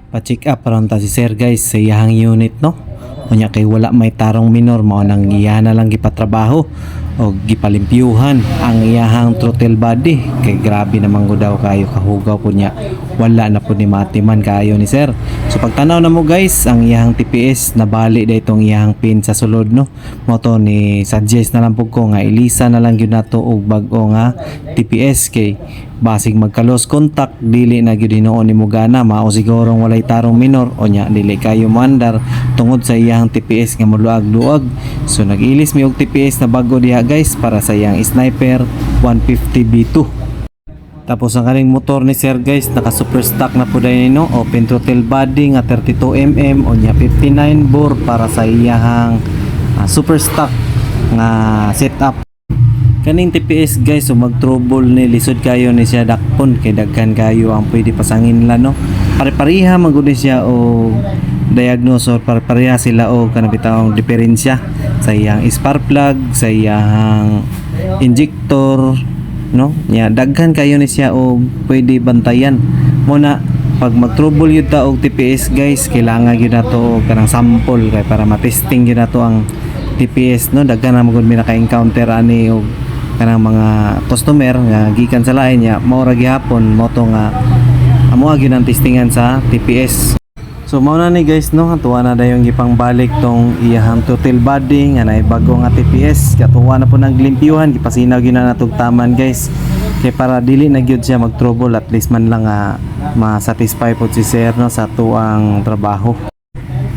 Pa-check up aron ta si sir guys sa iyahang unit no. Unya kay wala may tarong minor mao nang iya na lang gipatrabaho o gipalimpyuhan ang iyahang throttle body kay grabe naman gud daw kayo kahugaw po niya, wala na po ni matiman kayo ni sir. So pagtanaw na mo guys ang iyahang TPS nabali da itong iyahang pin sa sulod no, mo to ni suggest na lang po ko nga ilisa na lang gyud nato og bag-o nga TPS kay basig magka-lost contact dili na gyud hinuon nimo gana mao sigurong walay tarong minor o nya dili kayo mandar tungod sa iyang TPS nga moluag-luag. So nag-ilis mi og TPS na bago diha guys para sa iyang sniper 150B2. Tapos ang kaning motor ni sir guys naka super stock na po dahil no, open throttle body nga 32mm o nya 59 bore para sa iyang super stock nga setup. Kaning TPS guys so mag-trouble ni lisod kayo ni siya dakpon kay daghan kayo ang pwede pasangin la no. Pare-pareha man gud siya o diagnose or pare-pareha sila o kanang bitawng diferensya sa iyang spark plug, sa iyang injector no. Nya daghan kayo ni siya o pwede bantayan. Muna pag mag-trouble yun ta og TPS guys kailangan gyud nato og kanang sample kay para matesting gyud nato ang TPS no. Daghan na magud mi naka-encounter ani og kanang mga customer nga gikan sa lain niya mao ra gihapon mo to nga amo gyud ang testingan sa TPS. So mao na ni guys no, tuwa na dayon gipang balik tong iyahang throttle body nga nay bago nga TPS katuwa na po nang glimpyuhan gipasinaw gyud na natog taman guys kay para dili na gyud siya mag-trouble at least man lang ma-satisfy po si sir no sa tuang trabaho.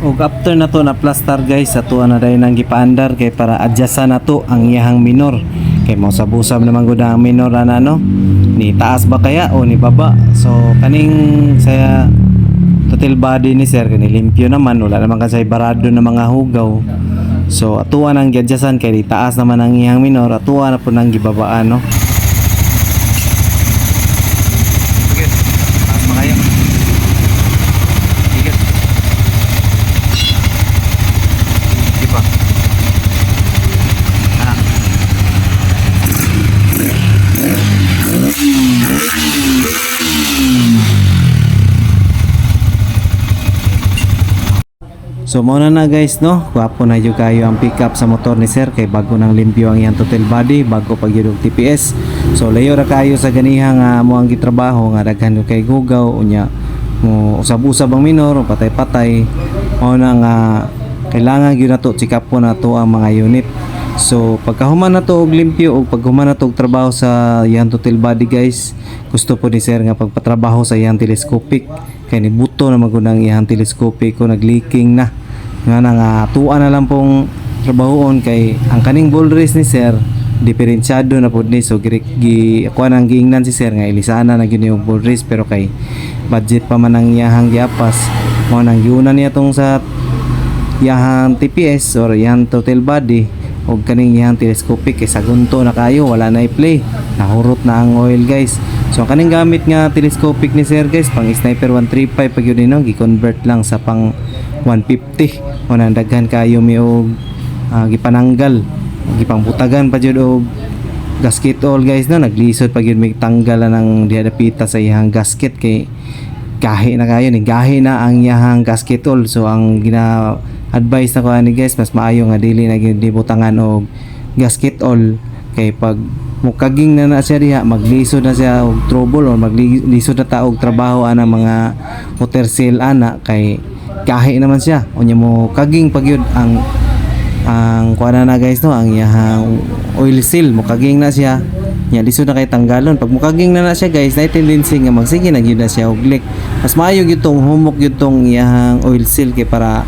Og after na to na plaster guys sa tuwa na dayon ang gipaandar kay para adjustan na to ang iyahang minor kay mo sabusab naman gud ang minor ana no, ni taas ba kaya o ni baba. So kaning sa throttle body ni sir kani limpyo naman wala naman kasay barado na mga hugaw. So atuwa nang giadjustan kay di taas naman ang iyang minor, atuwa na po nang gibabaan no. Sige, taas ba kayo? Sige. Sige pa. So muna na guys no, guwapo na yung kayo ang pick up sa motor ni sir kay bago nang limpyo ang iyang throttle body bago pag yun TPS. So layo ra kayo sa ganiha nga mo ang gitrabaho nga daghan yung kay gugaw unya mo usab-usab ang minor patay-patay mao na nga kailangan gyud nato check up po nato ang mga unit. So pagkahuman na to og limpyo o paghuman na to og trabaho sa iyang throttle body guys, gusto po ni sir nga pagpatrabaho sa iyang telescopic kay nibuto na magud ang iyang telescopic ko nagleaking na nga nga tuwa na lang pong trabahoon kay ang kaning ball race ni sir diferensyado na pud ni. So ako nang giingnan si sir nga ilisana na gyud yung ball race pero kay budget pa man ang iyahang giapas mo nang giunan niya tong sa iyahang TPS or iyang throttle body og kaning iyang telescopic kay sagunto na kayo wala na i-play nahurot na ang oil guys. So kaning gamit nga telescopic ni sir guys pang sniper 135 pag yun no gi-convert lang sa pang 150 o nang daghan kayo mi og gipananggal gipangbutagan pa jud og gasket all guys no, naglisod pag yun may tanggal ng diadapita sa iyang gasket kay gahi na kayo ni gahi na ang iyang gasket all. So ang gina-advise na ko ani guys mas maayo nga dili na gyud butangan og gasket all kay pag mukaging na siya diha maglisod na siya og trouble or maglisod na ta og trabaho ana mga motor seal ana kay gahi naman siya unya mo kaging pagyud ang kuana na guys no, ang iyang oil seal mo kaging na siya nya lisod na kay tanggalon. Pag mukaging na siya guys na tendency nga magsige na gyud na siya og leak. Mas maayo gyud tong humok gyud tong iyang oil seal kay para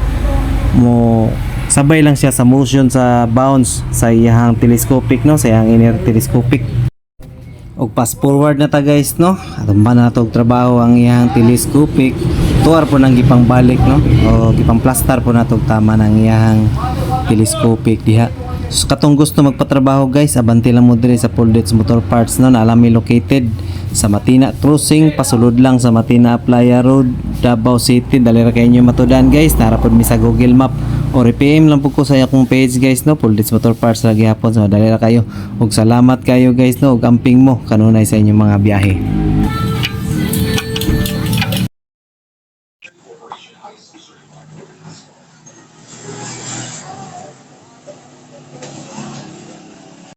mo sabay lang siya sa motion sa bounce sa iyang telescopic no, sa iyang inner telescopic. Og fast forward na ta guys no, atumban na to og trabaho ang iyang telescopic tuwar po nang gipang balik no o gipang plaster po na to tama ng iyang telescopic diha. So katong gusto magpatrabaho guys abante lang mo dire sa Puldets Motor Parts no, na alami located sa Matina Crossing pasulod lang sa Matina Playa Road, Davao City. Dali ra kay inyo matudan guys, nara pod mi sa Google Map or PM lang po ko sa akong page guys no, Puldets Motor Parts lagi hapon. So dali ra kayo ug salamat kayo guys no, ug amping mo kanunay sa inyong mga biyahe.